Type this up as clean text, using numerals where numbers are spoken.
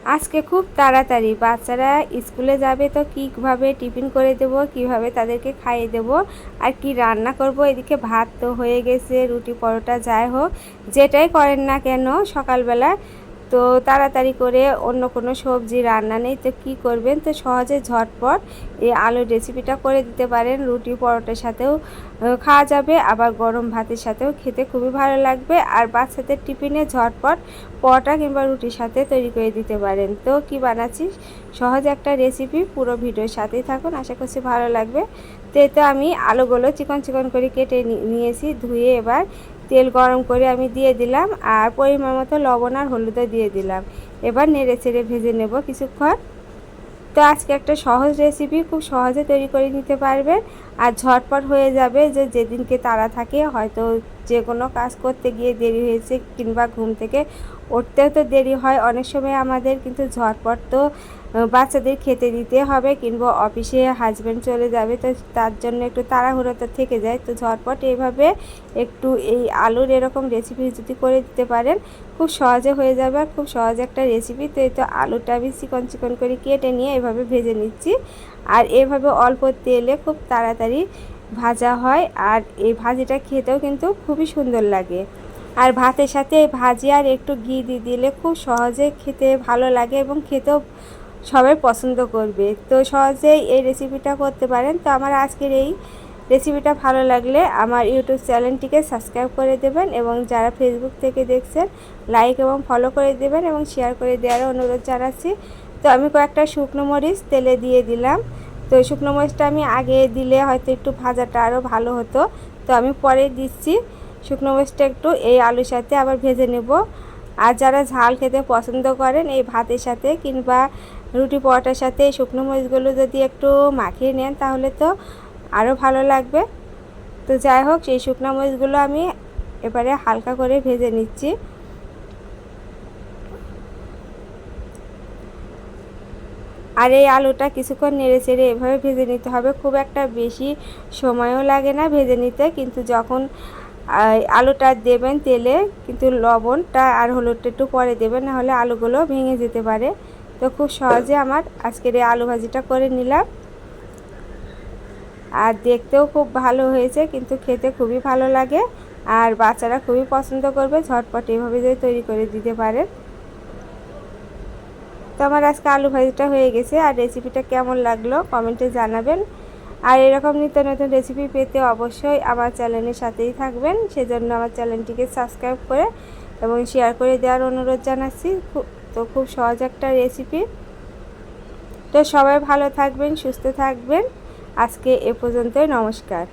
আজকে খুব তাড়াতাড়ি বাচ্চারা স্কুলে যাবে, তো কীভাবে টিফিন করে দেব, কিভাবে তাদেরকে খাইয়ে দেব আর কি রান্না করব। এদিকে ভাত তো হয়ে গেছে, রুটি পরোটা যাই হোক যেটাই করেন না কেন সকালবেলা তো তাড়াতাড়ি করে অন্য কোনো সবজি রান্না নেই, তো কী করবেন, তো সহজে ঝটপট এই আলুর রেসিপিটা করে দিতে পারেন। রুটি পরোটার সাথেও খাওয়া যাবে, আবার গরম ভাতের সাথেও খেতে খুবই ভালো লাগবে। আর বাচ্চাদের টিফিনে ঝটপট পরোটা কিংবা রুটির সাথে তৈরি করে দিতে পারেন। তো কি বানাচ্ছি সহজ একটা রেসিপি, পুরো ভিডিওর সাথেই থাকুন, আশা করছি ভালো লাগবে। তো আমি আলুগুলো চিকন চিকন করে কেটে নিয়েছি, ধুয়ে এবার তেল গরম করে আমি দিয়ে দিলাম আর পরিমাণ মতো লবণ আর হলুদও দিয়ে দিলাম। এবার নেড়ে চেড়ে ভেজে নেব কিছুক্ষণ। তো আজকে একটা সহজ রেসিপি, খুব সহজে তৈরি করে নিতে পারবেন আর ঝটপট হয়ে যাবে। যেদিনকে তাড়া থাকে, হয়তো যে কোনো কাজ করতে গিয়ে দেরি হয়েছে কিংবা ঘুম থেকে উঠতেও তো দেরি হয় অনেক সময় আমাদের, কিন্তু ঝটপট তো বাচ্চাদের খেতে দিতে হবে কিংবা অফিসে হাজব্যান্ড চলে যাবে, তো তার জন্য একটু তাড়াহুড়ো তো থেকে যায়। তো ঝটপট এইভাবে একটু এই আলুর এরকম রেসিপি যদি করে দিতে পারেন খুব সহজে হয়ে যাবে আর খুব সহজ একটা রেসিপি। তো এই তো আলুটা আমি চিকন চিকন করে কেটে নিয়ে এভাবে ভেজে নিচ্ছি। আর এভাবে অল্প তেলে খুব তাড়াতাড়ি ভাজা হয় আর এই ভাজিটা খেতেও কিন্তু খুবই সুন্দর লাগে। আর ভাতের সাথে ভাজি আর একটু ঘি দিয়ে দিলে খুব সহজে খেতে ভালো লাগে এবং খেতেও সবাই পছন্দ করবে। তো সহজেই এই রেসিপিটা করতে পারেন। তো আমার আজকের এই রেসিপিটা ভালো লাগলে আমার ইউটিউব চ্যানেলটিকে সাবস্ক্রাইব করে দেবেন এবং যারা ফেসবুক থেকে দেখছেন লাইক এবং ফলো করে দেবেন এবং শেয়ার করে দেওয়ার অনুরোধ জানাচ্ছি। তো আমি কয়েকটা শুকনো মরিচ তেলে দিয়ে দিলাম। তো শুকনো মরিচটা আমি আগে দিলে হয়তো একটু ভাজাটা আরও ভালো হতো, তো আমি পরে দিচ্ছি। শুকনো মরিচটা একটু এই আলুর সাথে আবার ভেজে নেব। আর যারা ঝাল খেতে পছন্দ করেন এই ভাতের সাথে কিংবা রুটি পরোটার সাথে এই শুকনো মরিচগুলো যদি একটু মাখিয়ে নেন তাহলে তো আরও ভালো লাগবে। তো যাই হোক, সেই শুকনো মরিচগুলো আমি এবারে হালকা করে ভেজে নিচ্ছি। আর এই আলুটা কিছুক্ষণ নেড়ে চেড়ে এভাবে ভেজে নিতে হবে, খুব একটা বেশি সময়ও লাগে না ভেজে নিতে। কিন্তু যখন আলুটা দেবেন তেলে, কিন্তু লবণটা আর হলুদটা একটু পরে দেবেন, নাহলে আলুগুলো ভেঙে যেতে পারে। তো খুব সহজে আমার আজকের এই আলু ভাজিটা করে নিলাম আর দেখতেও খুব ভালো হয়েছে, কিন্তু খেতে খুবই ভালো লাগে আর বাচ্চারা খুবই পছন্দ করবে। ঝটপট এভাবে যদি তৈরি করে দিতে পারেন। তো আমার আজকে আলু ভাজিটা হয়ে গেছে। আর রেসিপিটা কেমন লাগলো কমেন্টে জানাবেন। আর এরকম নিত্য নতুন রেসিপি পেতে অবশ্যই আমার চ্যানেলের সাথেই থাকবেন, সেজন্য আমার চ্যানেলটিকে সাবস্ক্রাইব করে এবং শেয়ার করে দেওয়ার অনুরোধ জানাচ্ছি। তো খুব সহজ একটা রেসিপি। তো সবাই ভালো থাকবেন, সুস্থ থাকবেন। আজকে এ পর্যন্তই, নমস্কার।